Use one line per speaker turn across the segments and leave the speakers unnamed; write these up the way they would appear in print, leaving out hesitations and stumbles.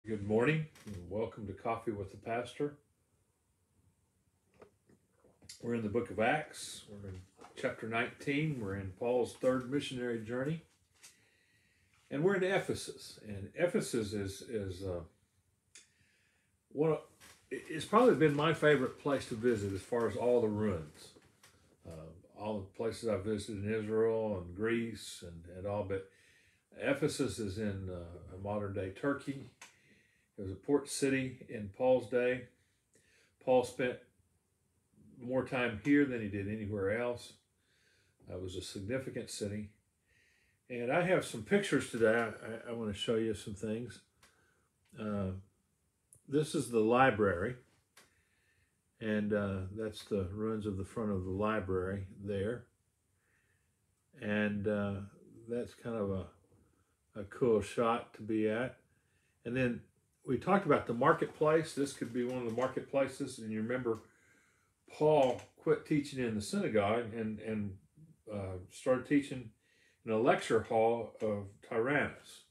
Good morning and welcome to Coffee with the Pastor. We're in the book of Acts. We're in chapter 19. We're in Paul's third missionary journey. And we're in Ephesus. And Ephesus is one of, it's probably been my favorite place to visit as far as all the ruins. All the places I've visited in Israel and Greece and all, but Ephesus is in modern day Turkey. It was a port city in Paul's day. Paul spent more time here than he did anywhere else. It was a significant city. And I have some pictures today. I want to show you some things. This is the library. And that's the ruins of the front of the library there. And that's kind of a cool shot to be at. And then we talked about the marketplace. This could be one of the marketplaces. And you remember Paul quit teaching in the synagogue and started teaching in a lecture hall of Tyrannus.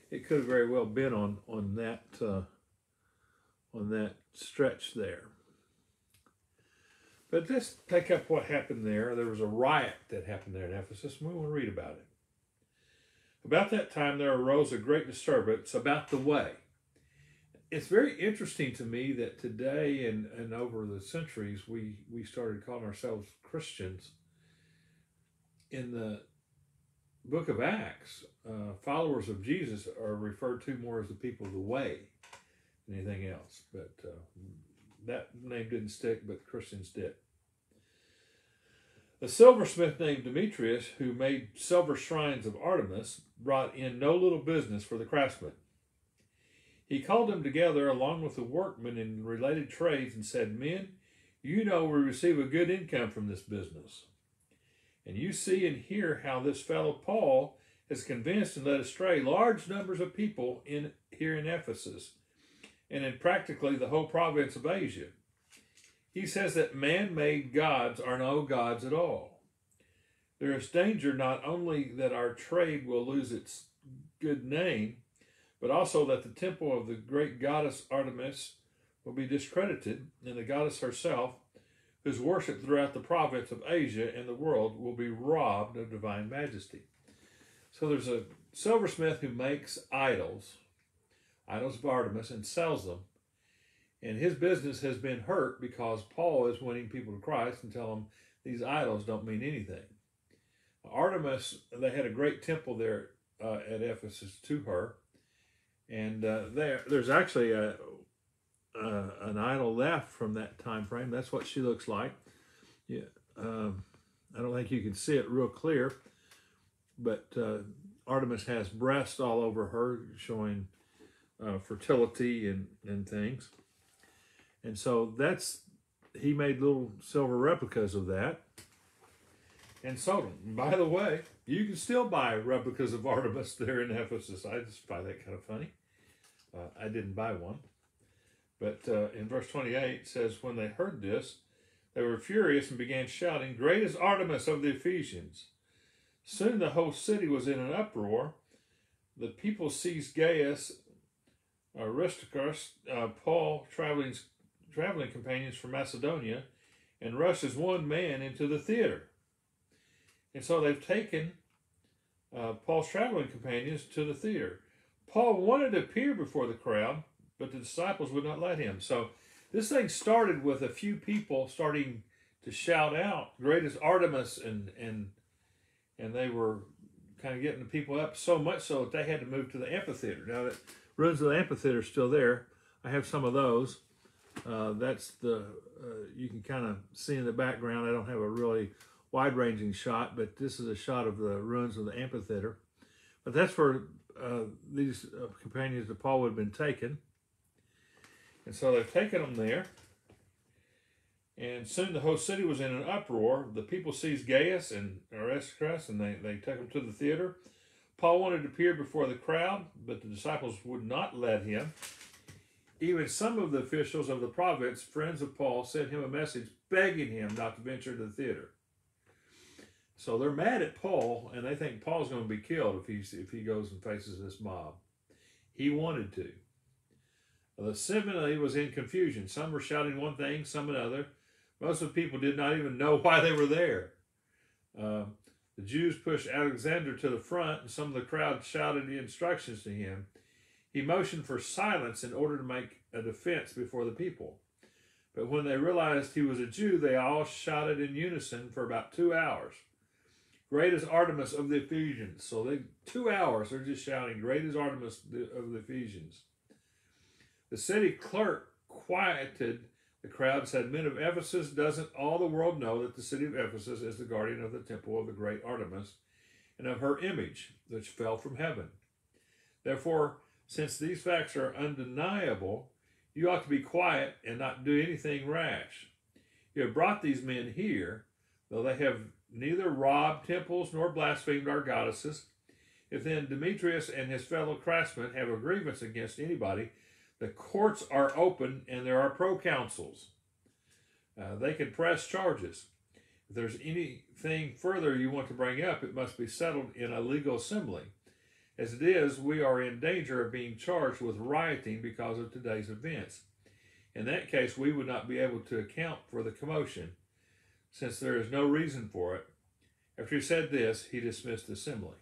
It could have very well been on that stretch there. But let's take up what happened there. There was a riot that happened there in Ephesus, and we want to read about it. About that time, there arose a great disturbance about the way. It's very interesting to me that today and over the centuries, we started calling ourselves Christians. In the book of Acts, followers of Jesus are referred to more as the people of the way than anything else. But that name didn't stick, but Christians did. A silversmith named Demetrius, who made silver shrines of Artemis, brought in no little business for the craftsmen. He called them together along with the workmen in related trades and said, "Men, you know we receive a good income from this business. And you see and hear how this fellow Paul has convinced and led astray large numbers of people here in Ephesus and in practically the whole province of Asia. He says that man-made gods are no gods at all. There is danger not only that our trade will lose its good name, but also that the temple of the great goddess Artemis will be discredited, and the goddess herself, whose worship throughout the province of Asia and the world, will be robbed of divine majesty." So there's a silversmith who makes idols of Artemis, and sells them. And his business has been hurt because Paul is winning people to Christ and tell them these idols don't mean anything. Artemis, they had a great temple there at Ephesus to her. And there's actually an idol left from that time frame. That's what she looks like. Yeah, I don't think you can see it real clear, but Artemis has breasts all over her, showing fertility and things. And so he made little silver replicas of that and sold them. And by the way, you can still buy replicas of Artemis there in Ephesus. I just find that kind of funny. I didn't buy one. But in verse 28 it says, "When they heard this, they were furious and began shouting, 'Great is Artemis of the Ephesians!' Soon the whole city was in an uproar. The people seized Gaius, Aristarchus, Paul, traveling companions from Macedonia, and rushed as one man into the theater." And so they've taken Paul's traveling companions to the theater. Paul wanted to appear before the crowd, but the disciples would not let him. So this thing started with a few people starting to shout out, "Great is Artemis," and they were kind of getting the people up, so much so that they had to move to the amphitheater. Now, the ruins of the amphitheater are still there. I have some of those. That's you can kind of see in the background. I don't have a really wide-ranging shot, but this is a shot of the ruins of the amphitheater. But that's where these companions of Paul would have been taken. And so they've taken them there. And soon the whole city was in an uproar. The people seized Gaius and Aristarchus, and they took them to the theater. Paul wanted to appear before the crowd, but the disciples would not let him. Even some of the officials of the province, friends of Paul, sent him a message begging him not to venture to the theater. So they're mad at Paul, and they think Paul's going to be killed if he goes and faces this mob. He wanted to. The assembly was in confusion. Some were shouting one thing, some another. Most of the people did not even know why they were there. The Jews pushed Alexander to the front, and some of the crowd shouted the instructions to him. He motioned for silence in order to make a defense before the people. But when they realized he was a Jew, they all shouted in unison for about 2 hours. Great is Artemis of the Ephesians. So 2 hours, they're just shouting, great is Artemis of the Ephesians. The city clerk quieted the crowd and said, men of Ephesus, doesn't all the world know that the city of Ephesus is the guardian of the temple of the great Artemis and of her image, which fell from heaven? Therefore, since these facts are undeniable, you ought to be quiet and not do anything rash. You have brought these men here, though they have neither robbed temples nor blasphemed our goddesses. If then Demetrius and his fellow craftsmen have a grievance against anybody, the courts are open and there are proconsuls. They can press charges. If there's anything further you want to bring up, it must be settled in a legal assembly. As it is, we are in danger of being charged with rioting because of today's events. In that case, we would not be able to account for the commotion, since there is no reason for it. After he said this, he dismissed the assembly.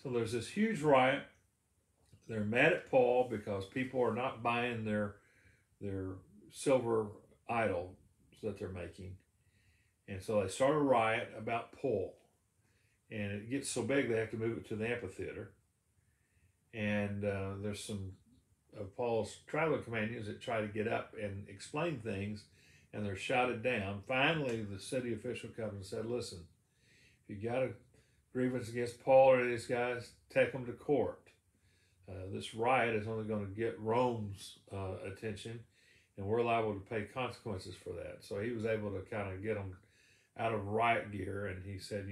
So there's this huge riot. They're mad at Paul because people are not buying their silver idols that they're making. And so they start a riot about Paul. And it gets so big they have to move it to the amphitheater. And there's some of Paul's traveling companions that try to get up and explain things, and they're shouted down. Finally, the city official comes and said, listen, if you got a grievance against Paul or these guys, take them to court. This riot is only going to get Rome's attention, and we're liable to pay consequences for that. So he was able to kind of get them out of riot gear, and he said,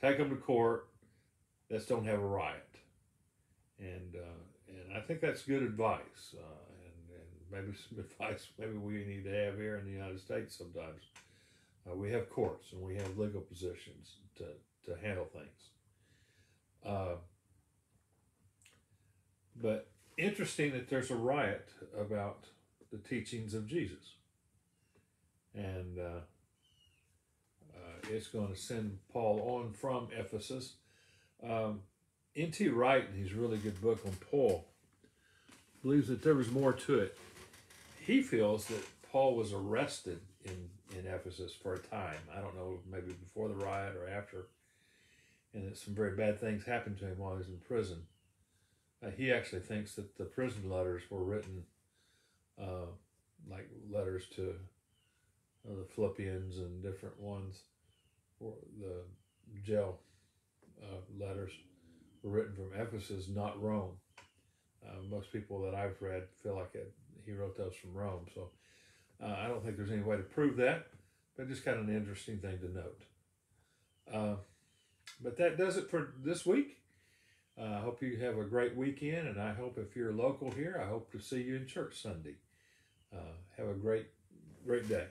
take them to court. Let's don't have a riot. And I think that's good advice, and maybe some advice maybe we need to have here in the United States sometimes. We have courts and we have legal positions to handle things. But interesting that there's a riot about the teachings of Jesus. And it's going to send Paul on from Ephesus. N.T. Wright, in his really good book on Paul, believes that there was more to it. He feels that Paul was arrested in Ephesus for a time. I don't know, maybe before the riot or after. And that some very bad things happened to him while he was in prison. He actually thinks that the prison letters were written like letters to the Philippians and different ones. Or the jail letters were written from Ephesus, not Rome. Most people that I've read feel like he wrote those from Rome. So I don't think there's any way to prove that, but just kind of an interesting thing to note. But that does it for this week. I hope you have a great weekend, and I hope if you're local here, I hope to see you in church Sunday. Have a great day.